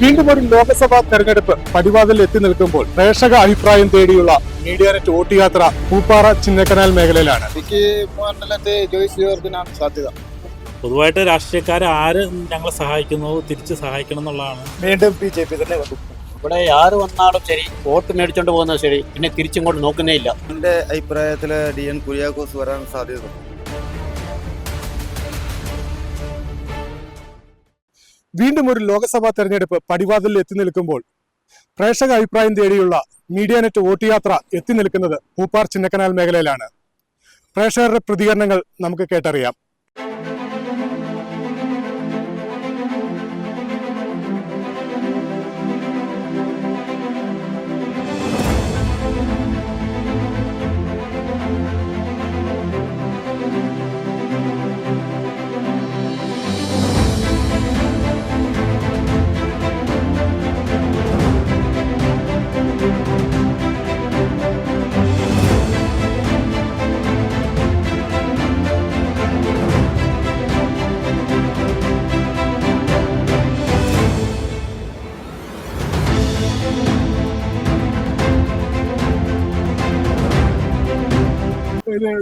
വീണ്ടും ഒരു ലോക്സഭാ തെരഞ്ഞെടുപ്പ് പടിവാതിൽ എത്തി നിൽക്കുമ്പോൾ പ്രേക്ഷക അഭിപ്രായം തേടിയുള്ള മീഡിയാനെറ്റ് വോട്ട് യാത്ര പൂപ്പാറ ചിന്നക്കനാൽ മേഖലയിലാണ്. എനിക്ക് മണ്ഡലത്തെ ജോയ്സ് ജോർജിനാണ് സാധ്യത. പൊതുവായിട്ട് രാഷ്ട്രീയക്കാരെ ആര് ഞങ്ങളെ സഹായിക്കുന്നു തിരിച്ച് സഹായിക്കണം എന്നുള്ളതാണ്. വീണ്ടും BJP തന്നെ വരും. ഇവിടെ ആര് വന്നാലും ശരി, വോട്ട് മേടിച്ചോണ്ട് പോകുന്നത് ശരി, പിന്നെ തിരിച്ചിങ്ങോട്ട് നോക്കുന്നേ ഇല്ല. എന്റെ അഭിപ്രായത്തില് DN കുര്യാക്കോസ് വരാൻ സാധ്യത. വീണ്ടും ഒരു ലോക്സഭാ തെരഞ്ഞെടുപ്പ് പടിവാതിൽ എത്തി നിൽക്കുമ്പോൾ പ്രേക്ഷക അഭിപ്രായം തേടിയുള്ള മീഡിയാനെറ്റ് വോട്ട് യാത്ര എത്തി നിൽക്കുന്നത് പൂപ്പാർ ചിന്നക്കനാൽ മേഖലയിലാണ്. പ്രേക്ഷകരുടെ പ്രതികരണങ്ങൾ നമുക്ക് കേട്ടറിയാം.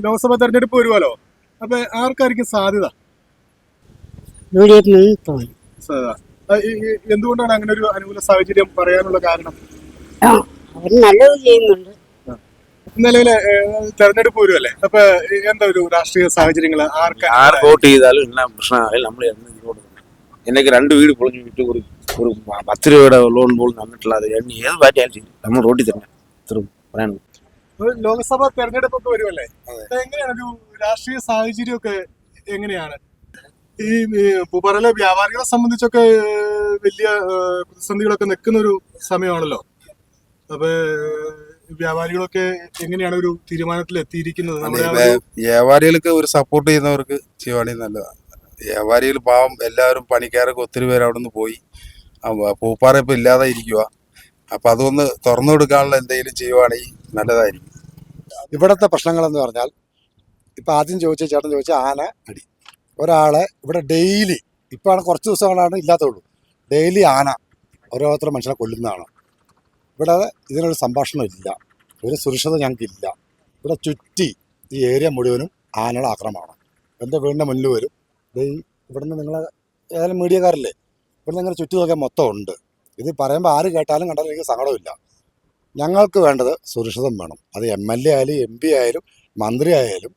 ലോക്സഭാ തെരഞ്ഞെടുപ്പ് വരുമല്ലോ, അപ്പൊ ആർക്കായിരിക്കും സാധ്യത? എന്തുകൊണ്ടാണ് അങ്ങനെ ഒരു അനുകൂല സാഹചര്യം പറയാനുള്ള കാരണം? അവര് നല്ലത് ചെയ്യുന്നുണ്ട്. നിലവിലെ തെരഞ്ഞെടുപ്പ് വരുമല്ലേ, അപ്പൊ എന്താ ഒരു രാഷ്ട്രീയ സാഹചര്യങ്ങൾ ആർക്ക് വോട്ട് ചെയ്താലും എന്നാ പ്രശ്നമായാലും നമ്മൾ എനിക്ക് 2 വീട് പൊളിഞ്ഞു വിട്ട് ഒരു 10 രൂപയുടെ ലോൺ പോലും തന്നിട്ടില്ല. അത് ഏത് പാർട്ടിയാലും ശരി നമ്മൾ റോട്ടിൽ തന്നെ ഇത്രയും പറയാനുള്ളൂ. ലോക്സഭാ തെരഞ്ഞെടുപ്പൊക്കെ വരുമല്ലേ, എങ്ങനെയാണ് ഒരു രാഷ്ട്രീയ സാഹചര്യമൊക്കെ എങ്ങനെയാണ്? ഈ പൂപ്പാറയിലെ വ്യാപാരികളെ സംബന്ധിച്ചൊക്കെ വലിയ പ്രതിസന്ധികളൊക്കെ നിൽക്കുന്ന ഒരു സമയമാണല്ലോ. അപ്പൊ വ്യാപാരികളൊക്കെ എങ്ങനെയാണ് ഒരു തീരുമാനത്തിൽ എത്തിയിരിക്കുന്നത്? വ്യാപാരികൾക്ക് ഒരു സപ്പോർട്ട് ചെയ്യുന്നവർക്ക് ചെയ്യുവാണെങ്കിൽ നല്ലതാണ്. വ്യാപാരികൾ പാവം എല്ലാവരും പണിക്കാരൊക്കെ ഒത്തിരി പേര് അവിടെ നിന്ന് പോയി. പൂപ്പാറ ഇപ്പൊ ഇല്ലാതെ ഇരിക്കുക. അപ്പൊ അതൊന്ന് തുറന്നു കൊടുക്കാനുള്ള എന്തെങ്കിലും ചെയ്യുവാണെങ്കിൽ നല്ലതായിരിക്കും. ഇവിടുത്തെ പ്രശ്നങ്ങളെന്ന് പറഞ്ഞാൽ ഇപ്പം ആദ്യം ചേട്ടൻ ചോദിച്ച ആന അടി. ഒരാളെ ഇവിടെ ഡെയിലി, ഇപ്പോഴാണ് കുറച്ച് ദിവസങ്ങളാണ് ഇല്ലാത്തുള്ളൂ, ഡെയിലി ആന ഓരോരുത്തർ മനുഷ്യനെ കൊല്ലുന്നതാണ്. ഇവിടെ ഇതിനൊരു സംഭാഷണം ഇല്ല, ഒരു സുരക്ഷിത ഞങ്ങൾക്കില്ല. ഇവിടെ ചുറ്റി ഈ ഏരിയ മുഴുവനും ആനയുടെ ആക്രമണമാണ്. എൻ്റെ വീടിൻ്റെ മുന്നിൽ വരും. ഇവിടുന്ന് നിങ്ങൾ ഏതായാലും മീഡിയക്കാരല്ലേ, ഇവിടുന്ന് ഇങ്ങനെ ചുറ്റി നോക്കിയാൽ മൊത്തം ഉണ്ട്. ഇത് പറയുമ്പോൾ ആര് കേട്ടാലും കണ്ടാലും എനിക്ക് സങ്കടമില്ല. ഞങ്ങൾക്ക് വേണ്ടത് സുരക്ഷിതം വേണം. അത് MLA ആയാലും MP ആയാലും മന്ത്രി ആയാലും.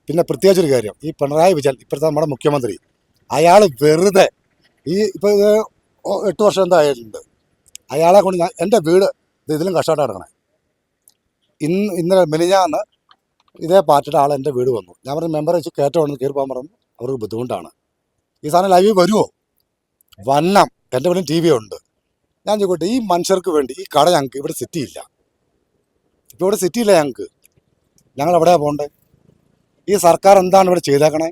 പിന്നെ പ്രത്യേകിച്ചൊരു കാര്യം, ഈ പിണറായി വിജയൻ ഇപ്പോഴത്തെ നമ്മുടെ മുഖ്യമന്ത്രി, അയാൾ വെറുതെ ഇപ്പോൾ 8 വർഷം എന്താ ആയിട്ടുണ്ട്, അയാളെ കൊണ്ട് എൻ്റെ വീട് ഇതിലും കഷ്ടമായിട്ട് കിടക്കണേ. ഇന്നലെ മെലിഞ്ഞാന്ന് ഇതേ പാർട്ടിയുടെ ആൾ എൻ്റെ വീട് വന്നു. ഞാൻ പറഞ്ഞു മെമ്പറെ വെച്ച് കയറ്റം കയറി പോകാൻ പറഞ്ഞു. അവർക്ക് ബുദ്ധിമുട്ടാണ്. ഈ സാധനം ലൈവ് വരുമോ? വന്നം. എൻ്റെ വീട്ടിൽ TV ഉണ്ട്. ഞാൻ ചോദിക്കട്ടെ, ഈ മനുഷ്യർക്ക് വേണ്ടി ഈ കട ഞങ്ങൾക്ക് ഇവിടെ സിറ്റിയില്ല. ഇപ്പോൾ ഇവിടെ സിറ്റിയില്ല ഞങ്ങൾക്ക്. ഞങ്ങൾ എവിടെയാണ് പോകണ്ടേ? ഈ സർക്കാർ എന്താണ് ഇവിടെ ചെയ്തേക്കണേ?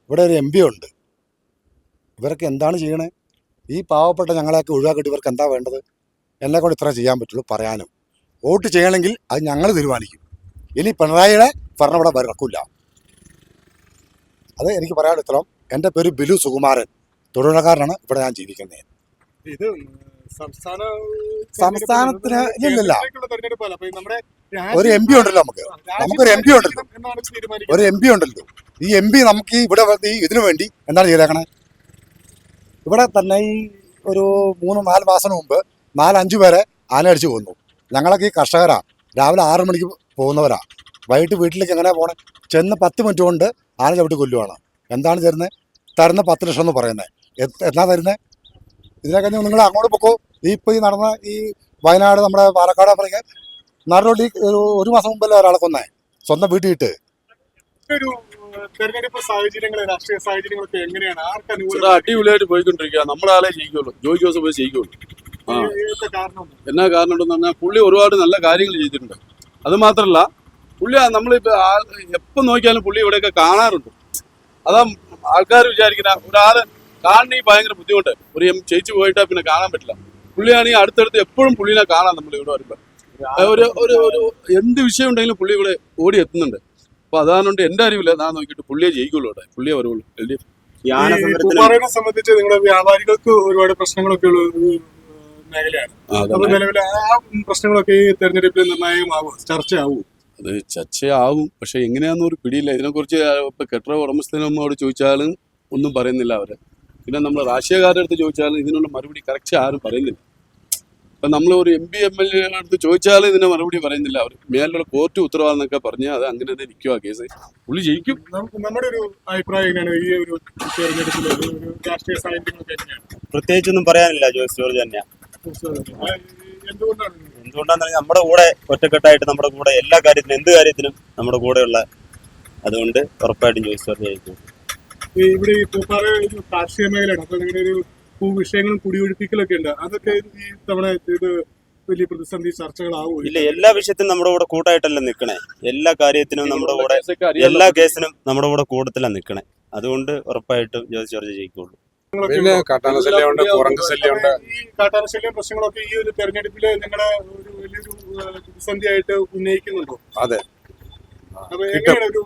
ഇവിടെ ഒരു MP ഉണ്ട്. ഇവരൊക്കെ എന്താണ് ചെയ്യണേ? ഈ പാവപ്പെട്ട ഞങ്ങളെയൊക്കെ ഒഴിവാക്കിയിട്ട് ഇവർക്ക് എന്താ വേണ്ടത്? എന്നെക്കൊണ്ട് ഇത്ര ചെയ്യാൻ പറ്റുള്ളൂ പറയാനും. വോട്ട് ചെയ്യണമെങ്കിൽ അത് ഞങ്ങൾ തീരുമാനിക്കും. ഇനി പിണറായിയുടെ ഭരണം ഇവിടെ വരക്കില്ല. അത് എനിക്ക് പറയാൻ ഇത്രയും. എൻ്റെ പേര് ബിലു സുകുമാരൻ, തൊഴിലുറക്കാരനാണ്. ഇവിടെ ഞാൻ ജീവിക്കുന്നത്. ഇത് സംസ്ഥാനത്തിന് ഇല്ലില്ല. ഒരു MP ഉണ്ടല്ലോ, നമുക്കൊരു MP ഉണ്ടല്ലോ, ഒരു MP ഉണ്ടല്ലോ. ഈ MP നമുക്ക് ഇവിടെ ഇതിനു വേണ്ടി എന്താണ് ചെയ്തേക്കണേ? ഇവിടെ തന്നെ ഈ ഒരു 3-4 മാസം മുമ്പ് 4-5 പേരെ ആന അടിച്ചു കൊന്നു. ഞങ്ങളൊക്കെ ഈ കർഷകരാ, രാവിലെ 6 മണിക്ക് പോകുന്നവരാ. വൈകിട്ട് വീട്ടിലേക്ക് എങ്ങനെ പോകണേ? ചെന്ന് 10 മിനിറ്റ് കൊണ്ട് ആന ചവിട്ടി കൊല്ലുവാണ്. എന്താണ് തരുന്നത്? 10 ലക്ഷം എന്ന് പറയുന്നത്. എന്നാ തരുന്നത്? ഇതിനൊക്കെ നിങ്ങൾ അങ്ങോട്ട് പൊക്കോ. ഇപ്പോൾ ഈ നടന്ന ഈ വയനാട്, നമ്മുടെ പാലക്കാട് അപ്പുറത്തേക്ക് നാടോടി 1 മാസം മുമ്പല്ലേ ഒരാളെ കൊന്നേ, സ്വന്തം വീട്ടിൽ ഇട്ട്. തെരഞ്ഞെടുപ്പ് സാഹചര്യങ്ങൾ, രാഷ്ട്രീയ സാഹചര്യങ്ങളൊക്കെ എങ്ങനെയാണ്? അടിപൊളിയായിട്ട് പോയിക്കൊണ്ടിരിക്കുക. നമ്മുടെ ആളെ ജയിക്കുള്ളൂ, ജോയ് ജോസഫ് പോയി ജയിക്കുള്ളൂ. എന്നാ കാരണം ഉണ്ടെന്ന് പറഞ്ഞാൽ പുള്ളി ഒരുപാട് നല്ല കാര്യങ്ങൾ ചെയ്തിട്ടുണ്ട്. അത് മാത്രമല്ല, പുള്ളി നമ്മളിപ്പോൾ എപ്പോൾ നോക്കിയാലും പുള്ളി ഇവിടെയൊക്കെ കാണാറുണ്ട്. അതാ ആൾക്കാർ വിചാരിക്കുന്ന ഒരാള് കാണണി ഭയങ്കര ബുദ്ധിമുട്ട്. ഒരു ചേച്ചി പോയിട്ടാ പിന്നെ കാണാൻ പറ്റില്ല. പുള്ളിയാണെങ്കിൽ അടുത്തടുത്ത് എപ്പോഴും പുള്ളിനെ കാണാം. നമ്മൾ ഇവിടെ വരുമ്പോൾ ഒരു എന്ത് വിഷയം ഉണ്ടെങ്കിലും പുള്ളി ഇവിടെ ഓടി എത്തുന്നുണ്ട്. അപ്പൊ അതാണോണ്ട് എന്റെ അറിവില്ല, ഞാൻ നോക്കിയിട്ട് പുള്ളിയെ ജയിക്കുള്ളൂ. ഇവിടെ പുള്ളിയെ വരുള്ളൂ. LDF ഈ ആന സമരത്തിന് പൂപ്പാറയെ സംബന്ധിച്ച് നിങ്ങളുടെ വ്യാപാരികൾക്ക് ഒരുപാട് പ്രശ്നങ്ങളൊക്കെ ഉള്ള ഒരു മേഖലയാണ്. അപ്പൊ നിലവിൽ ആ പ്രശ്നങ്ങളൊക്കെ ഈ തെരഞ്ഞെടുപ്പിൽ നിർണായകമാവും, ചർച്ചയാവും. അത് ചർച്ചയാവും, പക്ഷെ എങ്ങനെയാണെന്ന് ഒരു പിടിയില്ല. ഇതിനെക്കുറിച്ച് ഇപ്പൊ കെട്ടിട ഉടമസ്ഥനോട് ചോദിച്ചാലും ഒന്നും പറയുന്നില്ല അവര്. പിന്നെ നമ്മൾ രാഷ്ട്രീയക്കാരുടെ അടുത്ത് ചോദിച്ചാലും ഇതിനുള്ള മറുപടി കറക്റ്റ് ആരും പറയുന്നില്ല. ഇപ്പം നമ്മൾ ഒരു MP MLA അടുത്ത് ചോദിച്ചാലും ഇതിന് മറുപടി പറയുന്നില്ല. അവർ മേലുള്ള കോർട്ട് ഉത്തരവാദിന്നൊക്കെ പറഞ്ഞാൽ അത് അങ്ങനെ തന്നെ നിൽക്കും. ആ കേസ് പുള്ളി ജയിക്കും. നമ്മുടെ ഒരു അഭിപ്രായം എങ്ങനെയാണ് ഈ ഒരു തെരഞ്ഞെടുപ്പിൽ ഒരു രാഷ്ട്രീയ സാഹചര്യങ്ങളൊക്കെ എങ്ങനെയാണ്? പ്രത്യേകിച്ചൊന്നും പറയാനില്ല. ജോയ്സ് ജോർജ് തന്നെയാണ്. എന്തുകൊണ്ടാണ് എന്തുകൊണ്ടാന്ന് പറഞ്ഞാൽ നമ്മുടെ കൂടെ ഒറ്റക്കെട്ടായിട്ട് നമ്മുടെ കൂടെ എല്ലാ കാര്യത്തിനും എന്ത് കാര്യത്തിനും നമ്മുടെ കൂടെയുള്ള, അതുകൊണ്ട് ഉറപ്പായിട്ടും ജോയ്സ് ജോർജ് ജയിക്കും. ഇവിടെ ഈ പൂപ്പാറ ഒരു കാർഷിക മേഖലയാണ്. അപ്പൊ ഇങ്ങനെ ഒരു വിഷയങ്ങളും കുടിയൊഴിപ്പിക്കലൊക്കെ ഉണ്ട്. അതൊക്കെ ഈ തവണ ഇത് വലിയ പ്രതിസന്ധി ചർച്ചകളാവും. ഇല്ല, എല്ലാ വിഷയത്തിനും നമ്മുടെ കൂടെ കൂട്ടായിട്ടല്ല നിൽക്കണേ. എല്ലാ കാര്യത്തിനും നമ്മുടെ കൂടെ, എല്ലാ കേസിനും നമ്മുടെ കൂടെ കൂട്ടത്തിലാണ് നിൽക്കണേ. അതുകൊണ്ട് ഉറപ്പായിട്ടും ജോയ്സ് ജോർജ് ജയിക്കുള്ളൂ. പിന്നെ കാട്ടാന ശല്യമുണ്ട്, കുരങ്ങ് ശല്യമുണ്ട്. ഈ കാട്ടാന ശല്യം പ്രശ്നങ്ങളൊക്കെ ഈ ഒരു തെരഞ്ഞെടുപ്പില് നിങ്ങളുടെ ഒരു വലിയൊരു പ്രതിസന്ധിയായിട്ട് ഉന്നയിക്കുന്നുണ്ടോ? അതെ. അപ്പൊ എങ്ങനെയാണ് ഒരു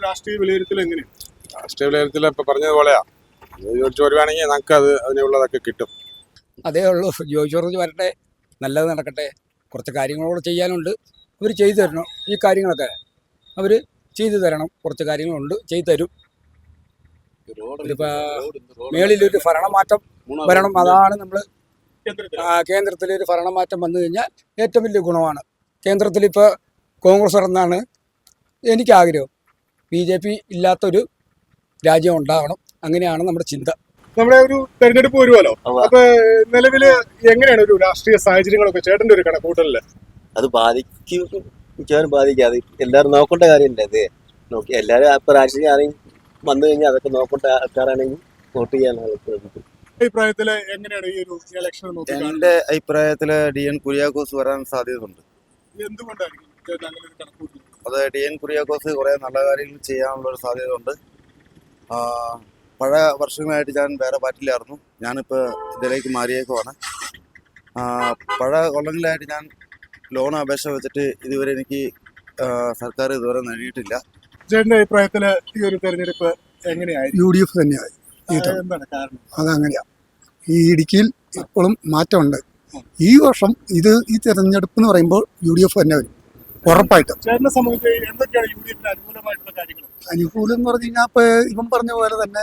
രാഷ്ട്രീയ വിലയിരുത്തൽ എങ്ങനെയാണ്? രാഷ്ട്രീയ വിലയിരുത്തൽ ഇപ്പൊ പറഞ്ഞതുപോലെയാ. ജോർജ് വരുവാണെങ്കിൽ നമുക്ക് അതിനുള്ളതൊക്കെ കിട്ടും. അതേ ഉള്ളൂ. ജോയ്സ് ജോർജ് വരട്ടെ, നല്ലത് നടക്കട്ടെ. കുറച്ച് കാര്യങ്ങളോട് ചെയ്യാനുണ്ട്, അവർ ചെയ്തു തരണം. ഈ കാര്യങ്ങളൊക്കെ അവർ ചെയ്തു തരണം. കുറച്ച് കാര്യങ്ങളുണ്ട്, ചെയ്തു തരും. മേളിലൊരു ഭരണമാറ്റം വരണം. അതാണ് നമ്മൾ കേന്ദ്രത്തിലൊരു ഭരണമാറ്റം വന്നു കഴിഞ്ഞാൽ ഏറ്റവും വലിയ ഗുണമാണ്. കേന്ദ്രത്തിലിപ്പോൾ കോൺഗ്രസ് വരണമെന്നാണ് എനിക്ക് ആഗ്രഹം. BJP ഇല്ലാത്തൊരു രാജ്യം ഉണ്ടാകണം, അങ്ങനെയാണ് നമ്മുടെ ചിന്ത. നമ്മുടെ ഒരു തെരഞ്ഞെടുപ്പ് വരുമല്ലോ. അപ്പൊ നിലവില് എങ്ങനെയാണ് ഒരു രാഷ്ട്രീയ സാഹചര്യങ്ങളൊക്കെ ചേട്ടന്റെ ഒരു കണക്കൂട്ടലില്? അത് ബാധിക്കും, മിക്കവാറും ബാധിക്കാതെ. എല്ലാവരും നോക്കേണ്ട കാര്യമില്ല. ഇത് നോക്കി എല്ലാവരും ഇപ്പൊ രാഷ്ട്രീയം ആരെയും വന്നു കഴിഞ്ഞാൽ അതൊക്കെ നോക്കേണ്ട ആൾക്കാരാണെങ്കിൽ വോട്ട് ചെയ്യാനാണ് അഭിപ്രായത്തില് എങ്ങനെയാണ് ഈ ഒരു ഇലക്ഷൻ? എന്റെ അഭിപ്രായത്തില് DN കുര്യാക്കോസ് വരാൻ സാധ്യതയുണ്ട്. എന്തുകൊണ്ടായിരിക്കും അങ്ങനെ ഒരു കണക്കൂട്ടൽ? അത് DN കുര്യാക്കോസ് കുറെ നല്ല കാര്യങ്ങൾ ചെയ്യാനുള്ള ഒരു സാധ്യതയുണ്ട്. പഴയ വർഷങ്ങളായിട്ട് ഞാൻ വേറെ പാർട്ടിയിലായിരുന്നു. ഞാനിപ്പോൾ ഇതിലേക്ക് മാറിയേക്കുവാണ്. പഴയ കൊല്ലങ്ങളിലായിട്ട് ഞാൻ ലോൺ അപേക്ഷ വെച്ചിട്ട് ഇതുവരെ എനിക്ക് സർക്കാർ ഇതുവരെ നേടിയിട്ടില്ല. ചേട്ടന്റെ അഭിപ്രായത്തില് ഈ ഒരു തെരഞ്ഞെടുപ്പ് എങ്ങനെയായിരിക്കും? UDF തന്നെയായി. എന്താണ് കാരണം? അതങ്ങനെയാ. ഈ ഇടുക്കിയിൽ ഇപ്പോഴും മാറ്റമുണ്ട്. ഈ വർഷം ഈ തെരഞ്ഞെടുപ്പ് എന്ന് പറയുമ്പോൾ UDF തന്നെ വരും ഉറപ്പായിട്ടും. ചേട്ടനെ സംബന്ധിച്ച് എന്തൊക്കെയാണ് UDFിന് അനുകൂലമായിട്ടുള്ള കാര്യങ്ങൾ? അനുകൂലം എന്ന് പറഞ്ഞു കഴിഞ്ഞാൽ ഇപ്പോൾ ഇവൻ പറഞ്ഞ പോലെ തന്നെ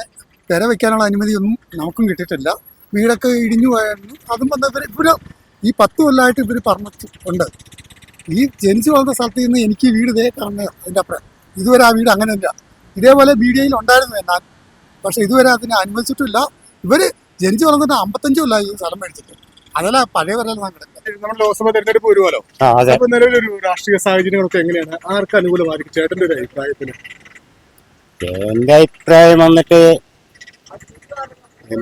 പെര വെക്കാനുള്ള അനുമതിയൊന്നും നമുക്കും കിട്ടിയിട്ടില്ല. വീടൊക്കെ ഇടിഞ്ഞു പോയായിരുന്നു. അതും വന്ന ഇവർ ഈ 10 കൊല്ലമായിട്ട് ഇവർ പറഞ്ഞിട്ടുണ്ട്. ഈ ജനിച്ചു വളർന്ന സ്ഥലത്ത് നിന്ന് എനിക്ക് വീട് ഇതേ കാണുന്നത്. അതിൻ്റെ അപ്പുറം ഇതുവരെ ആ വീട് അങ്ങനെയല്ല. ഇതേപോലെ BDAയിൽ ഉണ്ടായിരുന്നു എന്നാൽ, പക്ഷെ ഇതുവരെ അതിനെ അനുവദിച്ചിട്ടില്ല. ഇവർ ജനിച്ചു വളർന്നിട്ട് 55 കൊല്ലമായി ഈ സ്ഥലം മേടിച്ചിട്ട്. അതല്ല പഴയ വരെ നമ്മൾ ലോക്സഭ തെരഞ്ഞെടുപ്പ് വരുമല്ലോ. അപ്പൊ നിലവിലൊരു രാഷ്ട്രീയ സാഹചര്യങ്ങളൊക്കെ എങ്ങനെയാണ്? ആർക്ക് അനുകൂലമായിരിക്കും ചേട്ടന്റെ ഒരു അഭിപ്രായത്തിന്? എന്റെ അഭിപ്രായം വന്നിട്ട്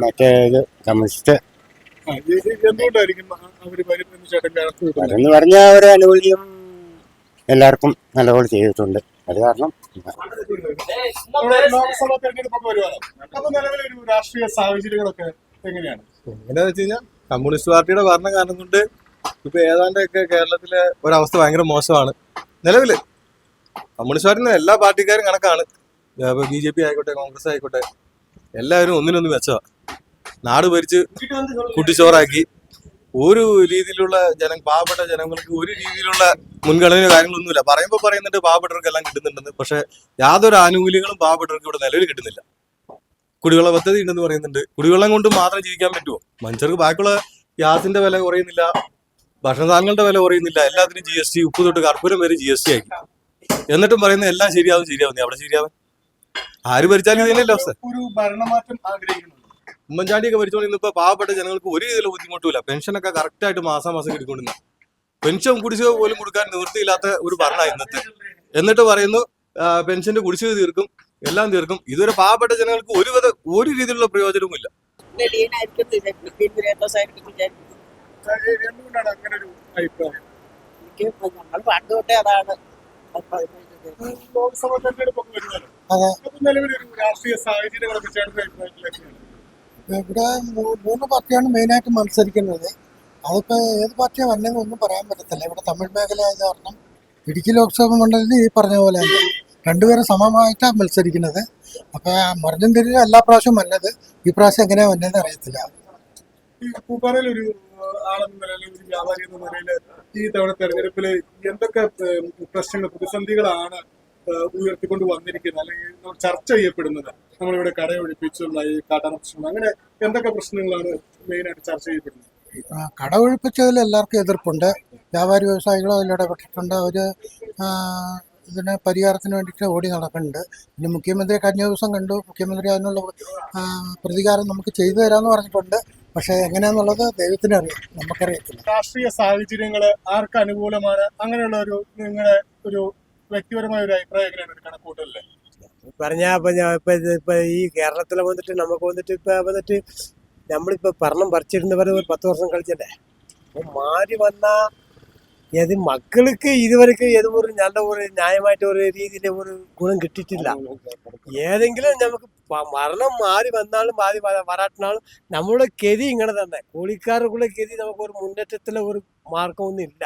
മറ്റേ കമ്മ്യൂണിസ്റ്റ് എന്തുകൊണ്ടായിരിക്കും അവര് വരുമെന്ന് ചേട്ടൻ കണക്ക് എന്ന് പറഞ്ഞ ഒരു അനുകൂല്യം എല്ലാവർക്കും നല്ലപോലെ ചെയ്തിട്ടുണ്ട്. അത് കാരണം ലോക്സഭ തെരഞ്ഞെടുപ്പൊക്കെ വരുമല്ലോ. അപ്പൊ നിലവിലൊരു രാഷ്ട്രീയ സാഹചര്യങ്ങളൊക്കെ എങ്ങനെയാണ്? എങ്ങനെയാന്ന് വെച്ച് കഴിഞ്ഞാൽ കമ്മ്യൂണിസ്റ്റ് പാർട്ടിയുടെ ഭരണം കാരണം കൊണ്ട് ഇപ്പൊ ഏതാണ്ടൊക്കെ കേരളത്തിലെ ഒരവസ്ഥ ഭയങ്കര മോശമാണ് നിലവില്. കമ്മ്യൂണിസ്റ്റ് പാർട്ടി എല്ലാ പാർട്ടിക്കാരും കണക്കാണ്. BJP ആയിക്കോട്ടെ, കോൺഗ്രസ് ആയിക്കോട്ടെ, എല്ലാവരും ഒന്നിനൊന്ന് മെച്ചമാ. നാട് ഭരിച്ച് കുട്ടിച്ചോറാക്കി. ഒരു രീതിയിലുള്ള പാവപ്പെട്ട ജനങ്ങൾക്ക് ഒരു രീതിയിലുള്ള മുൻഗണന കാര്യങ്ങളൊന്നുമില്ല. പറയുന്നുണ്ട് പാവപ്പെട്ടവർക്ക് എല്ലാം കിട്ടുന്നുണ്ടെന്ന്. പക്ഷെ യാതൊരു ആനുകൂല്യങ്ങളും പാവപ്പെട്ടവർക്ക് ഇവിടെ നിലവിൽ കിട്ടുന്നില്ല. കുടിവെള്ള പദ്ധതി ഉണ്ടെന്ന് പറയുന്നുണ്ട്. കുടിവെള്ളം കൊണ്ട് മാത്രം ജീവിക്കാൻ പറ്റുമോ? മനുഷ്യർക്ക് ബാക്കിയുള്ള ഗ്യാസിന്റെ വില കുറയുന്നില്ല, ഭക്ഷണസാധനങ്ങളുടെ വില കുറയുന്നില്ല. എല്ലാത്തിനും GST, ഉപ്പ് തൊട്ട് കർപ്പൂരം വരെ GST ആക്കി. എന്നിട്ടും പറയുന്നത് എല്ലാം ശരിയാവും. അവിടെ ശരിയാവും. ആര് ഭരിച്ചാലും ഇതിനല്ലേ അവസ്ഥ. ഒരു ഭരണമാറ്റം ആഗ്രഹിക്കുന്നുണ്ട്. ഉമ്മൻചാണ്ടിയൊക്കെ ഭരിച്ചോണ്ട് ഇന്നിപ്പോ പാവപ്പെട്ട ജനങ്ങൾക്ക് ഒരു രീതിയിലുള്ള ബുദ്ധിമുട്ടില്ല. പെൻഷനൊക്കെ കറക്റ്റായിട്ട് മാസം കിട്ടിക്കൊണ്ടിരുന്ന പെൻഷൻ കുടിശ്ശിക പോലും കൊടുക്കാൻ നിവൃത്തിയില്ലാത്ത ഒരു ഭരണമാണ് ഇന്നത്തെ. എന്നിട്ട് പറയുന്നു പെൻഷന്റെ കുടിശ്ശിക തീർക്കും, എല്ലാം തീർക്കും. ഇതുവരെ പാവപ്പെട്ട ജനങ്ങൾക്ക് ഒരു രീതിയിലുള്ള പ്രയോജനവും ഇല്ല. എന്തുകൊണ്ടാണ് അങ്ങനെ ഒരു അഭിപ്രായം? നമ്മൾ പണ്ട് തൊട്ടേ അതാണ്. ലോക്സഭ തെരഞ്ഞെടുപ്പൊക്കെ വരുമല്ലോ. അപ്പൊ നിലവിലൊരു രാഷ്ട്രീയ സാഹചര്യങ്ങളൊക്കെ ചേട്ടന്റെ അഭിപ്രായത്തിലേക്കാണ്? ഇവിടെ 3 പാർട്ടിയാണ് മെയിനായിട്ട് മത്സരിക്കുന്നത്. അതിപ്പോൾ ഏത് പാർട്ടിയാണ് വരണമെന്ന് ഒന്നും പറയാൻ പറ്റത്തില്ല. ഇവിടെ തമിഴ് മേഖല ആയത് കാരണം ഇടുക്കി ലോക്സഭ മണ്ഡലത്തിൽ ഈ പറഞ്ഞ പോലെ തന്നെ രണ്ടുപേരും സമമായിട്ടാണ് മത്സരിക്കുന്നത്. അപ്പോൾ മറിഞ്ഞും തിരിഞ്ഞും എല്ലാ പ്രാവശ്യവും വന്നത്, ഈ പ്രാവശ്യം എങ്ങനെയാണ് വന്നതെന്ന് അറിയത്തില്ല. ഈ പൂപ്പാറയിൽ ഒരു ആളെന്ന നിലയിൽ, ഒരു വ്യാപാരി എന്ന നിലയിൽ ഈ തവണ തെരഞ്ഞെടുപ്പിൽ എന്തൊക്കെ പ്രശ്നങ്ങൾ, പ്രതിസന്ധികളാണ് ഉയർത്തിക്കൊണ്ട് വന്നിരിക്കുന്നത്, അല്ലെങ്കിൽ ചർച്ച ചെയ്യപ്പെടുന്നത്? നമ്മളിവിടെ കടയൊഴിപ്പിച്ചുള്ള ഈ കാട്ടാന പ്രശ്നങ്ങൾ, അങ്ങനെ എന്തൊക്കെ പ്രശ്നങ്ങളാണ് മെയിനായിട്ട് ചർച്ച ചെയ്യപ്പെടുന്നത്? കട ഒഴിപ്പിച്ചതിൽ എല്ലാവർക്കും എതിർപ്പുണ്ട്. വ്യാപാരി വ്യവസായികളും അതിലിടപെട്ടിട്ടുണ്ട്. അവർ ഇതിന് പരിഹാരത്തിന് വേണ്ടിയിട്ട് ഓടി നടക്കുന്നുണ്ട്. പിന്നെ മുഖ്യമന്ത്രി കഴിഞ്ഞ ദിവസം കണ്ടു. മുഖ്യമന്ത്രി അതിനുള്ള പ്രതികാരം നമുക്ക് ചെയ്തു തരാമെന്ന് പറഞ്ഞിട്ടുണ്ട്. പക്ഷേ എങ്ങനെയാണെന്നുള്ളത് ദൈവത്തിന് അറിയാം, നമുക്കറിയത്തില്ല. രാഷ്ട്രീയ സാഹചര്യങ്ങൾ ആർക്ക് അനുകൂലമാണ്? അങ്ങനെയുള്ള ഒരു നിങ്ങളുടെ ഒരു വ്യക്തിപരമായ ഒരു അഭിപ്രായം എങ്ങനെയാണ് ഒരു കണക്കൂട്ടല്ലേ? ഇപ്പൊ ഈ കേരളത്തിൽ വന്നിട്ട് നമുക്ക് വന്നിട്ട് നമ്മളിപ്പോ ഭരണം പറിച്ചിരുന്നവർ 10 വർഷം കളിച്ചല്ലേ. അപ്പൊ മാറി വന്ന ഏത് മക്കൾക്ക് ഇതുവരെക്ക് ഏത് ഒരു നല്ല ഒരു ന്യായമായിട്ട് ഒരു രീതിയിൽ ഒരു ഗുണം കിട്ടിയിട്ടില്ല. ഏതെങ്കിലും നമുക്ക് മരണം മാറി വന്നാലും മാറി വരാട്ടിനാലും നമ്മുടെ ഗതി ഇങ്ങനെ തന്നെ. കൂലിക്കാർക്കുള്ള ഗതി നമുക്ക് ഒരു മുന്നേറ്റത്തിലെ ഒരു മാർഗമൊന്നും ഇല്ല.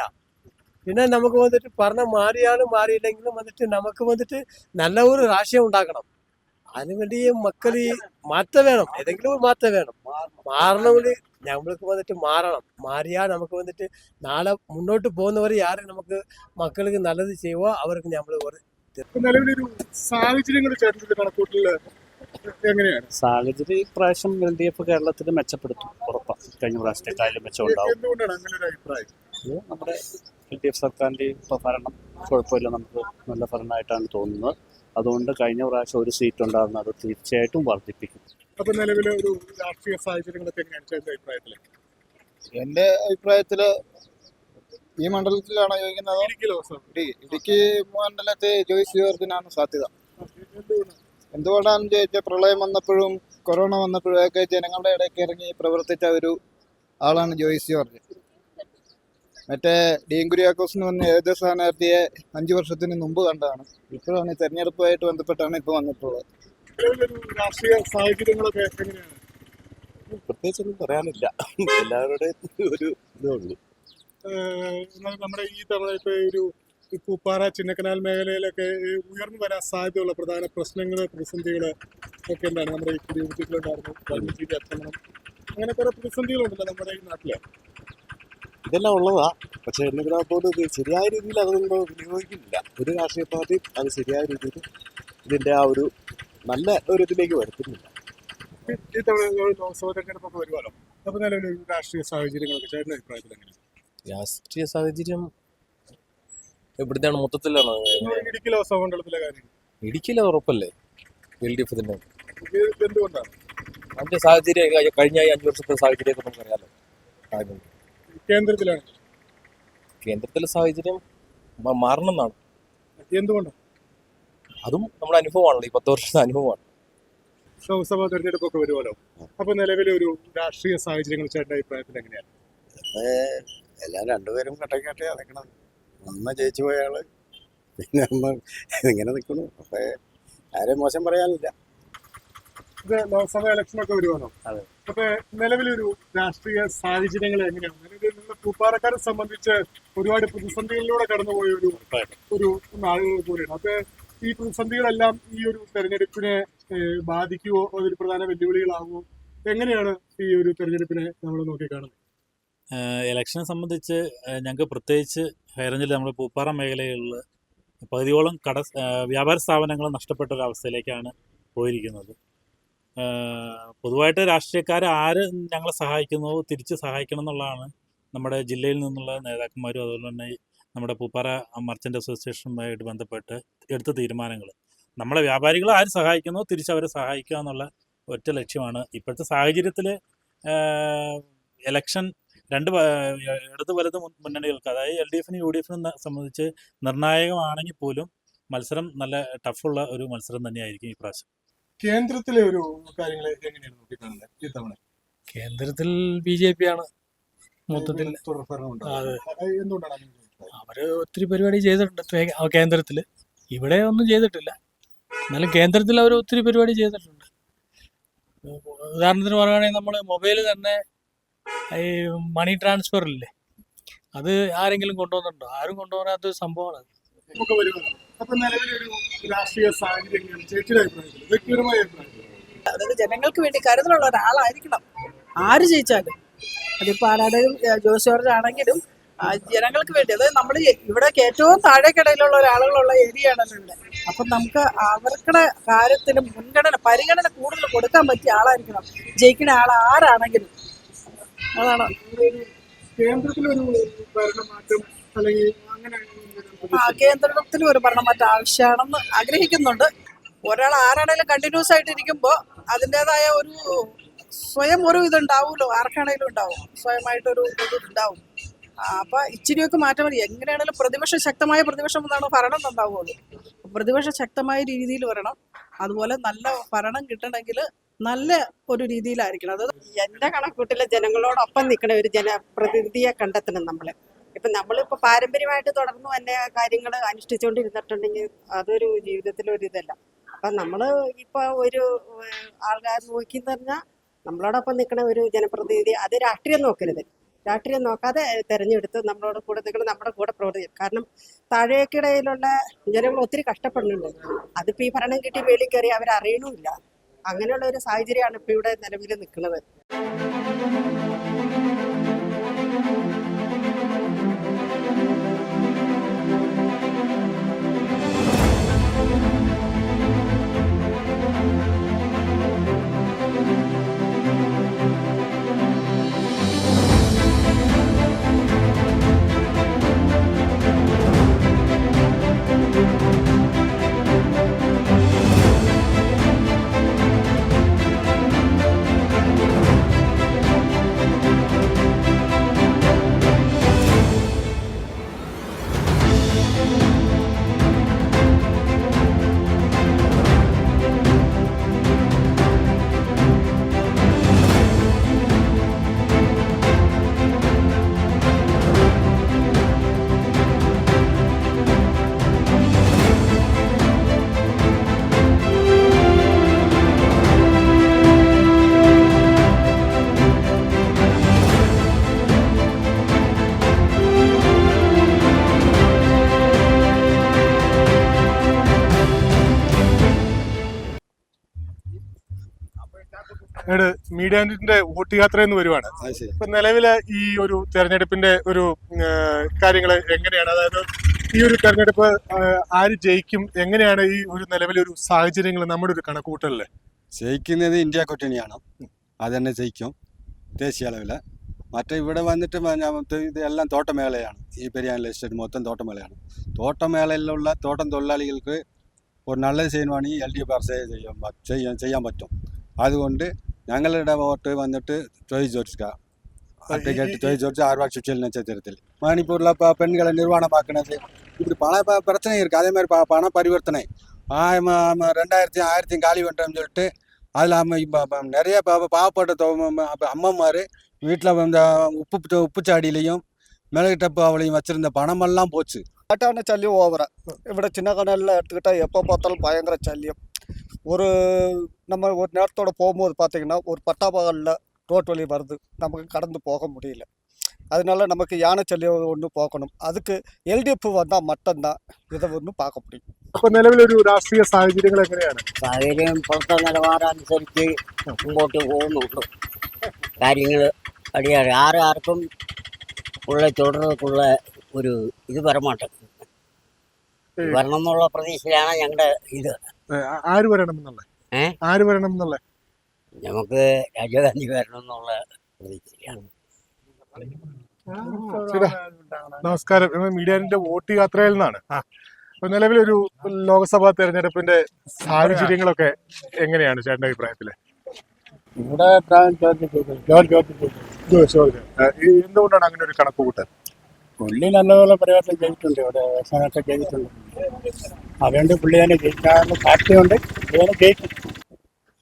പിന്നെ നമുക്ക് വന്നിട്ട് ഭരണം മാറിയാലും മാറിയില്ലെങ്കിലും വന്നിട്ട് നമുക്ക് വന്നിട്ട് നല്ല ഒരു രാഷ്ട്രീയം ഉണ്ടാക്കണം. അതിനുവേണ്ടി മക്കൾ ഈ മാറ്റം വേണം, ഏതെങ്കിലും ഒരു മാറ്റം വേണം. മാറണമെങ്കിൽ നമ്മൾക്ക് വന്നിട്ട് മാറണം. മാറിയാൽ നമുക്ക് വന്നിട്ട് നാളെ മുന്നോട്ട് പോകുന്നവർ ആരും നമുക്ക് മക്കൾക്ക് നല്ലത് ചെയ്യുക, അവർക്ക് നമ്മൾ നിലവിലൊരു സാഹചര്യങ്ങൾ ചേർന്നത് കണക്കൂട്ടൽ എങ്ങനെയാണ്? സാഹചര്യം ഇപ്രാവശ്യം LDF കേരളത്തിൽ മെച്ചപ്പെടുത്തും, ഉറപ്പാണ്. കഴിഞ്ഞ പ്രാവശ്യത്തെക്കാളും മെച്ചം ഉണ്ടാവും. എന്തുകൊണ്ടാണ് അങ്ങനെ ഒരു അഭിപ്രായം? നമ്മുടെ LDF സർക്കാരിൻ്റെ ഇപ്പോൾ ഭരണം കുഴപ്പമില്ല, നമുക്ക് നല്ല ഭരണമായിട്ടാണ് തോന്നുന്നത്. അതുകൊണ്ട് കഴിഞ്ഞ പ്രാവശ്യം ഒരു സീറ്റ് ഉണ്ടാകുന്നത് അത് തീർച്ചയായിട്ടും വർദ്ധിപ്പിക്കും. അപ്പൊ നിലവിലെ ഒരു രാഷ്ട്രീയ സാഹചര്യങ്ങളൊക്കെ എങ്ങനെയാണ് ചേട്ടൻ്റെ അഭിപ്രായത്തിൽ? എൻ്റെ അഭിപ്രായത്തിൽ ഈ മണ്ഡലത്തിലാണ് ചോദിക്കുന്നത്. ഇടുക്കി മണ്ഡലത്തെ ജോയിസ് ജോർജിനാണ് സാധ്യത. എന്തുകൊണ്ടാണെന്ന് ചോദിച്ചാൽ പ്രളയം വന്നപ്പോഴും കൊറോണ വന്നപ്പോഴും ഒക്കെ ജനങ്ങളുടെ ഇടയ്ക്ക് ഇറങ്ങി പ്രവർത്തിച്ച ഒരു ആളാണ് ജോയിസ് ജോർജ്. മറ്റേ ഡീൻ കുര്യാക്കോസിന് വന്ന് ഏത് സ്ഥാനാർത്ഥിയെ 5 വർഷത്തിന് മുമ്പ് കണ്ടതാണ്. ഇപ്പോഴാണ് തെരഞ്ഞെടുപ്പുമായിട്ട് ബന്ധപ്പെട്ടാണ് ഇപ്പോൾ വന്നിട്ടുള്ളത്. രാഷ്ട്രീയ സാഹചര്യങ്ങളൊക്കെ എങ്ങനെയാണ്? പ്രത്യേകിച്ചൊന്നും പറയാനില്ല, എല്ലാവരുടെയും ഒരു ഇതേ ഉള്ളൂ. നമ്മുടെ ഈ തവണ ഇപ്പൊ ഒരു പൂപ്പാറ ചിന്നക്കനാൽ മേഖലയിലൊക്കെ ഉയർന്നു വരാൻ സാധ്യതയുള്ള പ്രധാന പ്രശ്നങ്ങൾ, പ്രതിസന്ധികൾ ഒക്കെ എന്താണ്? നമ്മുടെ ഈ കുടിയൊഴിപ്പിക്കലുണ്ടായിരുന്നു, വന്യജീവി ആക്രമണം, അങ്ങനെ കുറെ പ്രതിസന്ധികളുണ്ടല്ലോ നമ്മുടെ ഈ നാട്ടില്. ഇതെല്ലാം ഉള്ളതാ, പക്ഷെ എന്നിട്ട് ഇത് ശരിയായ രീതിയിൽ അതുകൊണ്ട് വിനിയോഗിക്കുന്നില്ല. ഒരു രാഷ്ട്രീയ പാർട്ടി അത് ശരിയായ രീതിയിൽ ഇതിന്റെ ആ ഒരു നല്ല ഒരു ഇതിലേക്ക് വരുത്തുന്നില്ല. ഈ തവണ ലോക്സഭ തെരഞ്ഞെടുപ്പൊക്കെ വരുമല്ലോ. അപ്പൊ നിലവിൽ രാഷ്ട്രീയ സാഹചര്യങ്ങളൊക്കെ ചേട്ടൻ്റെ അഭിപ്രായത്തിൽ എങ്ങനെയാണ്? രാഷ്ട്രീയ സാഹചര്യം എവിടുത്തെയാണ് മൊത്തത്തിലാണ്? ഇടുക്കി ലോക്സഭ മണ്ഡലത്തിലെ കാര്യം ഇടുക്കിയിലെ ഉറപ്പല്ലേ LDF തന്നെ. എന്തുകൊണ്ടാണ്? അതിന്റെ സാഹചര്യം കഴിഞ്ഞ 5 വർഷത്തെ സാഹചര്യമൊക്കെ നമുക്കറിയാലോ. കേന്ദ്രത്തിലാണ് കേന്ദ്രത്തിലെ സാഹചര്യം മാറണം എന്നാണ്. എന്തുകൊണ്ടാണ്? അതും നമ്മുടെ അനുഭവമാണല്ലോ, ഈ 10 വർഷത്തെ അനുഭവമാണ്. ലോക്സഭാ തെരഞ്ഞെടുപ്പൊക്കെ വരുമല്ലോ. അപ്പൊ നിലവിലെ ഒരു രാഷ്ട്രീയ സാഹചര്യങ്ങൾ ചേട്ടൻ്റെ അഭിപ്രായത്തിൽ എങ്ങനെയാണ്? എല്ലാം രണ്ടുപേരും കട്ടക്കട്ടെ നിൽക്കണം. ഒന്ന് ജയിച്ചു പോയാള് പിന്നെ ഒന്ന് ഇങ്ങനെ നിൽക്കുന്നു. അപ്പൊ ആരെയും മോശം പറയാനില്ല. ഇത് ലോക്സഭ ഇലക്ഷനൊക്കെ വരുമല്ലോ. അപ്പൊ നിലവിലൊരു രാഷ്ട്രീയ സാഹചര്യങ്ങൾ എങ്ങനെയാണ്? നിലവിൽ നിങ്ങളുടെ പൂപ്പാറക്കാരെ സംബന്ധിച്ച് ഒരുപാട് പ്രതിസന്ധികളിലൂടെ കടന്നുപോയ ഒരു നാളുകൾ കൂടിയാണ്. അപ്പൊ ഈ പ്രതിസന്ധികളെല്ലാം ഈ ഒരു തെരഞ്ഞെടുപ്പിനെ ബാധിക്കുവോ, അതൊരു പ്രധാന വെല്ലുവിളികളാകുമോ? എങ്ങനെയാണ് ഈ ഒരു തെരഞ്ഞെടുപ്പിനെ നമ്മൾ നോക്കിക്കാണുന്നത്? ഇലക്ഷനെ സംബന്ധിച്ച് ഞങ്ങൾക്ക് പ്രത്യേകിച്ച് ഹൈറേഞ്ചിൽ നമ്മുടെ പൂപ്പാറ മേഖലകളിൽ പകുതിയോളം വ്യാപാര സ്ഥാപനങ്ങൾ നഷ്ടപ്പെട്ട ഒരു അവസ്ഥയിലേക്കാണ് പോയിരിക്കുന്നത്. പൊതുവായിട്ട് രാഷ്ട്രീയക്കാർ ആര് ഞങ്ങളെ സഹായിക്കുന്നോ തിരിച്ച് സഹായിക്കണം എന്നുള്ളതാണ് നമ്മുടെ ജില്ലയിൽ നിന്നുള്ള നേതാക്കന്മാരും അതുപോലെ തന്നെ നമ്മുടെ പൂപ്പാറ മർച്ചൻ്റ് അസോസിയേഷനുമായിട്ട് ബന്ധപ്പെട്ട് എടുത്ത തീരുമാനങ്ങൾ. നമ്മളെ വ്യാപാരികൾ ആര് സഹായിക്കുന്നോ തിരിച്ചവരെ സഹായിക്കുക എന്നുള്ള ഒറ്റ ലക്ഷ്യമാണ്. ഇപ്പോഴത്തെ സാഹചര്യത്തിൽ ഇലക്ഷൻ ഇടത് വലത് മുന്നണികൾക്ക്, അതായത് LDFനും UDFനും സംബന്ധിച്ച് നിർണായകമാണെങ്കിൽ പോലും മത്സരം നല്ല ടഫുള്ള ഒരു മത്സരം തന്നെയായിരിക്കും ഈ പ്രാവശ്യം. കേന്ദ്രത്തിലെ ഒരു കാര്യങ്ങൾ എങ്ങനെയാണ് നോക്കിക്കാണുന്നത് ഈ തവണ? കേന്ദ്രത്തിൽ BJP ആണ് മൊത്തത്തിൽ തുടർഭരണം. എന്തുകൊണ്ടാണ്? അവര് ഒത്തിരി പരിപാടി ചെയ്തിട്ടുണ്ട് കേന്ദ്രത്തിൽ. ഇവിടെ ഒന്നും ചെയ്തിട്ടില്ല, എന്നാലും കേന്ദ്രത്തിൽ അവർ ഒത്തിരി പരിപാടി ചെയ്തിട്ടുണ്ട്. ഉദാഹരണത്തിന് പറയുകയാണെങ്കിൽ നമ്മൾ മൊബൈൽ തന്നെ ഈ മണി ട്രാൻസ്ഫർ ഇല്ലേ, അത് ആരെങ്കിലും കൊണ്ടുവന്നിട്ടുണ്ടോ? ആരും കൊണ്ടുപോകാത്ത സംഭവമാണ്. അപ്പൊ നിലവിലൊരു രാഷ്ട്രീയ സാഹചര്യങ്ങൾ ചേച്ചിയുടെ അഭിപ്രായത്തിൽ, വ്യക്തിപരമായ അഭിപ്രായത്തിൽ? അതായത് ജനങ്ങൾക്ക് വേണ്ടി കരുതലുള്ള ഒരാളായിരിക്കണം ആര് ജയിച്ചാലും. അതിപ്പോൾ ആരാണെങ്കിലും ജോസ് ജോർജ് ആണെങ്കിലും ജനങ്ങൾക്ക് വേണ്ടി, അതായത് നമ്മൾ ഇവിടെ ഏറ്റവും താഴേക്കിടയിലുള്ള ഒരാളുകളുള്ള ഏരിയ ആണല്ലോ ഇവിടെ. അപ്പം നമുക്ക് അവർക്കുടെ കാര്യത്തിന് പരിഗണന കൂടുതൽ കൊടുക്കാൻ പറ്റിയ ആളായിരിക്കണം ജയിക്കുന്ന ആൾ ആരാണെങ്കിലും. അതാണ് കേന്ദ്രത്തിലൊരു ഭരണമാറ്റം അല്ലെങ്കിൽ അങ്ങനെ കേന്ദ്രത്തിൽ ഒരു ഭരണമാറ്റം ആവശ്യമാണെന്ന് ആഗ്രഹിക്കുന്നുണ്ട്. ഒരാൾ ആരാണെങ്കിലും കണ്ടിന്യൂസ് ആയിട്ട് ഇരിക്കുമ്പോൾ അതിൻ്റെതായ ഒരു സ്വയം ഒരു ഇതുണ്ടാവുമല്ലോ, ആർക്കാണെങ്കിലും ഉണ്ടാവും, സ്വയമായിട്ടൊരു ഇതുണ്ടാവും. അപ്പം ഇച്ചിരിയൊക്കെ മാറ്റം മതി. എങ്ങനെയാണെങ്കിലും ശക്തമായ പ്രതിപക്ഷം എന്നാണ് ഭരണം ഉണ്ടാവുള്ളൂ. പ്രതിപക്ഷം ശക്തമായ രീതിയിൽ വരണം. അതുപോലെ നല്ല ഭരണം കിട്ടണമെങ്കിൽ നല്ല ഒരു രീതിയിലായിരിക്കണം. അത് എന്റെ കണക്കൂട്ടിലെ ജനങ്ങളോടൊപ്പം നിൽക്കണ ഒരു ജനപ്രതിനിധിയെ കണ്ടെത്തണം നമ്മൾ. ഇപ്പം നമ്മളിപ്പോൾ പാരമ്പര്യമായിട്ട് തുടർന്ന് തന്നെ കാര്യങ്ങൾ അനുഷ്ഠിച്ചുകൊണ്ടിരുന്നിട്ടുണ്ടെങ്കിൽ അതൊരു ജീവിതത്തിലൊരിതല്ല. അപ്പം നമ്മൾ ഇപ്പോൾ ഒരു ആൾക്കാർ നോക്കി പറഞ്ഞാൽ നമ്മളോടൊപ്പം നിൽക്കണ ഒരു ജനപ്രതിനിധി, അത് രാഷ്ട്രീയം നോക്കരുത്. രാഷ്ട്രീയം നോക്കാതെ തിരഞ്ഞെടുത്ത് നമ്മളോട് കൂടെ നിൽക്കണം, നമ്മുടെ കൂടെ പ്രവർത്തിക്കും. കാരണം താഴേക്കിടയിലുള്ള ജനങ്ങൾ ഒത്തിരി കഷ്ടപ്പെടുന്നുണ്ട്. അതിപ്പോൾ ഈ ഭരണം കിട്ടി മേളിൽ കയറി അവരറിയണമില്ല. അങ്ങനെയുള്ള ഒരു സാഹചര്യമാണ് ഇപ്പോൾ ഇവിടെ നിലവിൽ നിൽക്കുന്നത്. മീഡിയാന്റെ വോട്ട് യാത്ര എന്ന് വരുവാണ്. ഇപ്പൊ നിലവില് ഈ ഒരു തെരഞ്ഞെടുപ്പിന്റെ ഒരു കാര്യങ്ങൾ എങ്ങനെയാണ്? അതായത് ഈ ഒരു തെരഞ്ഞെടുപ്പ് ആര് ജയിക്കും, എങ്ങനെയാണ് ഈ ഒരു നിലവിലെ ഒരു സാഹചര്യങ്ങൾ നമ്മുടെ ഒരു കണക്കുകൂട്ടലില്? ജയിക്കുന്നത് ഇന്ത്യ കൂട്ടണിയാണ്, അത് തന്നെ ജയിക്കും ദേശീയ അളവില്. മറ്റേ ഇവിടെ വന്നിട്ട് ഇതെല്ലാം തോട്ടമേളയാണ്. ഈ പെരിയാർ എസ്റ്റേറ്റ് മൊത്തം തോട്ടമേളയാണ്. തോട്ടമേളയിലുള്ള തോട്ടം തൊഴിലാളികൾക്ക് ഒരു നല്ലത് ചെയ്യുവാണെങ്കിൽ LDF ചെയ്യാൻ പറ്റും. അതുകൊണ്ട് ഞങ്ങളുടെ വോട്ട് വന്നിട്ട് ജോയ് ജോർജ് അഡ്വക്കേറ്റ് ജോയ് ஜோர்ஜ் ஆர்வாட் சுற்றியல் நட்சத்திரத்தில் மணிப்பூரில் பெண்களை நிர்வாணமாக்குனது, இப்படி பல பிரச்சனை இருக்குது. அதே மாதிரி பண பரிவர்த்தனை 2000 காலி பண்ணுறோம்னு சொல்லிட்டு அதில் இப்போ நிறைய பாவப்பட்ட அம்மம்மார் வீட்டில் இந்த உப்புச்சாடியிலையும் மிளகு டப்பாவிலையும் வச்சுருந்த பணமெல்லாம் போச்சு. കാട്ടാന ശല്യം ഓവറാ ഇവിടെ. ചിന്നക്കനാലിൽ എടുത്തുக்கிட்டால் எப்போ பார்த்தாலும் பயங்கர சல்லியம். நம்ம ஒரு நேரத்தோட போகும்போது பார்த்தீங்கன்னா ஒரு பட்டாப்பகலில் ரோட் வழி வருது, நமக்கு கடந்து போக முடியல. அதனால நமக்கு யானை சல்லியம் ஒன்று போக்கணும். அதுக்கு LDF வந்தால் மட்டும்தான் இதை ஒன்று பார்க்க முடியும். അപ്പോൾ നിലവിലൊരു രാഷ്ട്രീയ സാഹചര്യങ്ങൾ എങ്ങനെയാണ്? സാഹചര്യം പുറത്തെ നിലവാരം അനുസരിച്ച് മുമ്പോട്ട് പോകുന്നുണ്ട്. കാര്യങ്ങൾ അടിയാറ് ആർക്കും ഉള്ള തുടർന്നുള്ള ഒരു ഇത് വരമാട്ടം വരണം എന്നുള്ള പ്രതീക്ഷയിലാണ് ഞങ്ങളുടെ ഇത്. ആര് വരണം എന്നുള്ള? ആര് വരണം എന്നുള്ള? നമുക്ക് രാജീവ് ഗാന്ധി വരണം എന്നുള്ള പ്രതീക്ഷയാണ്. നമസ്കാരം. മീഡിയാന്റെ വോട്ട് യാത്രയിൽ നിന്നാണ്. അപ്പൊ നിലവിലൊരു ലോക്സഭാ തെരഞ്ഞെടുപ്പിന്റെ സാഹചര്യങ്ങളൊക്കെ എങ്ങനെയാണ് ചേട്ടന്റെ അഭിപ്രായത്തില്? ഇവിടെ എന്തുകൊണ്ടാണ് അങ്ങനെ ഒരു കണക്ക് കൂട്ടൽ? പുള്ളി നല്ലപോലെ പരിവർത്തനം ചെയ്തിട്ടുണ്ട്, ഇവിടെ വ്യവസായമൊക്കെ ചെയ്തിട്ടുണ്ട്. അതുകൊണ്ട് പുള്ളി തന്നെ ജയിക്കാനുള്ള സാധ്യതയുണ്ട്, പുള്ളി തന്നെ ജയിക്കും.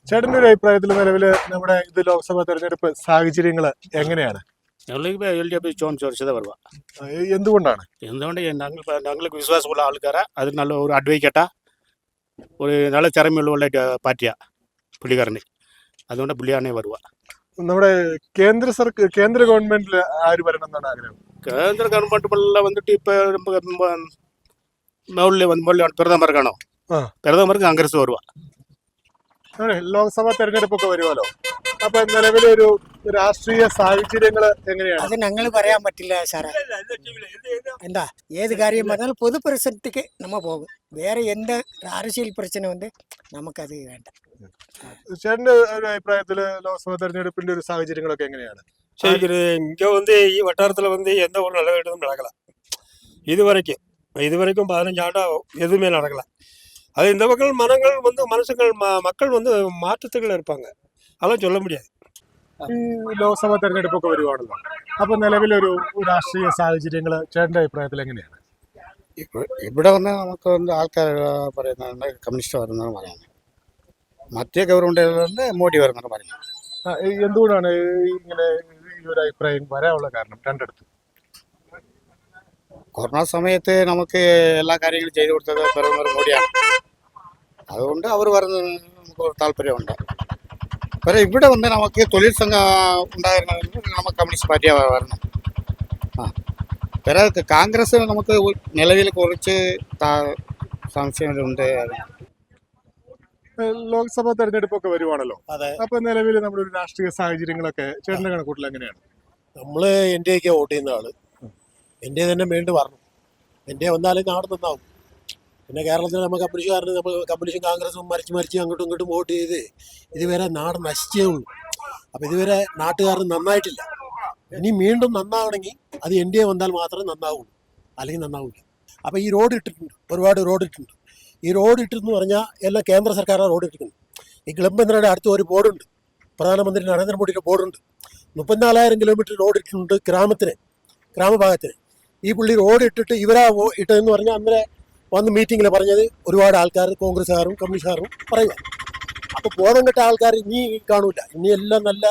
ചേട്ടന്റെ ഒരു അഭിപ്രായത്തിൽ നിലവില് നമ്മുടെ ഇത് ലോക്സഭാ തെരഞ്ഞെടുപ്പ് സാഹചര്യങ്ങൾ എങ്ങനെയാണ്? ഞങ്ങൾക്ക് LDF സുരക്ഷിത വരുക. എന്തുകൊണ്ടാണ്? എന്തുകൊണ്ട് ഞങ്ങൾക്ക് വിശ്വാസമുള്ള ആൾക്കാരാ, അത് നല്ല ഒരു അഡ്വക്കേറ്റാ, ഒരു നല്ല തിറമയുള്ള പാർട്ടിയാ പുള്ളിക്കാരന്. അതുകൊണ്ട് പുള്ളിയാണേ വരുക. നമ്മുടെ കേന്ദ്ര ഗവൺമെന്റിൽ ആര് വരണം എന്നാണ് ആഗ്രഹം? കേന്ദ്ര ഗവൺമെന്റ് വന്നിട്ട് ഇപ്പൊ മുകളിൽ പ്രഥമർക്കാണോ ആ. பிரதமர் காங்கிரஸ் வருவா. അതെ, ലോക്സഭാ തെരഞ്ഞെടുപ്പൊക്കെ വരുമല്ലോ. അപ്പൊ നിലവിലെ ഒരു രാഷ്ട്രീയ സാഹചര്യങ്ങൾ എങ്ങനെയാണ്? അത് ഞങ്ങൾ പറയാൻ പറ്റില്ല സാറേ. എന്താ ഏത് കാര്യം പറഞ്ഞാലും പൊതു പ്രശ്നത്തിക്ക് നമ്മ പോകും. വേറെ എന്ത് அரசியல் பிரச்சனை നമുക്കത് വേണ്ട. ചേട്ടന്റെ ഒരു അഭിപ്രായത്തില് ലോക്സഭാ തെരഞ്ഞെടുപ്പിന്റെ ഒരു സാഹചര്യങ്ങളൊക്കെ എങ്ങനെയാണ്? இங்கே ഈ வட்டாரத்தில் எந்த ஒரு நல்ல நடக்கல. இதுவரைக்கும் 15 ஆண்டாகும் எதுவுமே நடக்கல. அது இந்த மக்கள் மனங்கள் மனசுகள் மக்கள் மாற்றத்துக்குள்ள இருப்பாங்க, அதெல்லாம் சொல்ல முடியாது. ഈ ലോക്സഭാ തെരഞ്ഞെടുപ്പൊക്കെ വരുവാണല്ലോ. അപ്പൊ നിലവിലൊരു രാഷ്ട്രീയ സാഹചര്യങ്ങൾ ചേട്ടന്റെ അഭിപ്രായത്തിൽ എങ്ങനെയാണ്? ഇവിടെ നമുക്ക് ആൾക്കാർ പറയുന്നത് കമ്മ്യൂണിസ്റ്റ് വരുന്നതെന്ന് പറയുന്നത്, മറ്റേ ഗവൺമെന്റ് മോഡി വരുന്നതെന്ന് പറയുന്നത്. എന്തുകൊണ്ടാണ് ഇങ്ങനെ ഈ ഒരു അഭിപ്രായം വരാനുള്ള കാരണം? രണ്ടിടത്ത് കൊറോണ സമയത്ത് നമുക്ക് എല്ലാ കാര്യങ്ങളും ചെയ്തു കൊടുത്തത് പ്രധാനമന്ത്രി മോഡിയാണ്. അതുകൊണ്ട് അവർ വരുന്നത് നമുക്ക് താല്പര്യമുണ്ട്. പക്ഷേ ഇവിടെ നമുക്ക് തൊഴിൽ സംഘം ഉണ്ടായിരുന്നെങ്കിൽ നമുക്ക് കമ്മ്യൂണിസ്റ്റ് പാർട്ടിയാണ് വരണം. വേറെ കോൺഗ്രസ് നമുക്ക് നിലവിൽ കുറച്ച് സംശയങ്ങളുണ്ട്. ലോക്സഭാ തെരഞ്ഞെടുപ്പൊക്കെ വരുവാണല്ലോ. അതെ. അപ്പൊ നിലവിൽ നമ്മുടെ ഒരു രാഷ്ട്രീയ സാഹചര്യങ്ങളൊക്കെ ചേട്ടന്റെ കണക്കൂട്ടിൽ എങ്ങനെയാണ്? നമ്മള് എൻഡിഎക്ക് വോട്ട് ചെയ്യുന്ന ആള് എൻഡിഎ തന്നെ വേണ്ടി വരണം. എൻഡിഎ വന്നാലേ നാട് നന്നാവും. പിന്നെ കേരളത്തിൽ നമ്മൾ കമ്മ്യൂണിസ്റ്റും കോൺഗ്രസും മരിച്ച് അങ്ങോട്ടും ഇങ്ങോട്ടും വോട്ട് ചെയ്ത് ഇതുവരെ നാട് നശിച്ചേ ഉള്ളൂ. അപ്പം ഇതുവരെ നാട്ടുകാർ നന്നായിട്ടില്ല. ഇനി വീണ്ടും നന്നാവണമെങ്കിൽ അത് എൻഡിഎ വന്നാൽ മാത്രമേ നന്നാവുള്ളൂ, അല്ലെങ്കിൽ നന്നാവില്ല. അപ്പോൾ ഈ റോഡ് ഇട്ടിട്ടുണ്ട്, ഒരുപാട് റോഡ് ഇട്ടിട്ടുണ്ട്. ഈ റോഡ് ഇട്ടെന്ന് പറഞ്ഞാൽ എല്ലാം കേന്ദ്ര സർക്കാരാണ് റോഡ് ഇട്ടിട്ടുണ്ട്. ഈ കിളമ്പന്ദ്രയുടെ അടുത്ത് ഒരു ബോർഡുണ്ട്, പ്രധാനമന്ത്രി നരേന്ദ്രമോദിയുടെ ബോർഡുണ്ട്. 34,000 കിലോമീറ്റർ റോഡ് ഇട്ടിട്ടുണ്ട് ഗ്രാമഭാഗത്തിന്. ഈ പുള്ളി റോഡ് ഇട്ടിട്ട് ഇവരാ ഇട്ടതെന്ന് പറഞ്ഞാൽ അന്നേരം വന്ന് മീറ്റിങ്ങിൽ പറഞ്ഞത് ഒരുപാട് ആൾക്കാർ കോൺഗ്രസ്സുകാരും കമ്മ്യൂണിസ്റ്റുകാരും പറയുക. അപ്പോൾ ബോധം കെട്ട ആൾക്കാർ ഇനി കാണൂല. ഇനി എല്ലാം നല്ല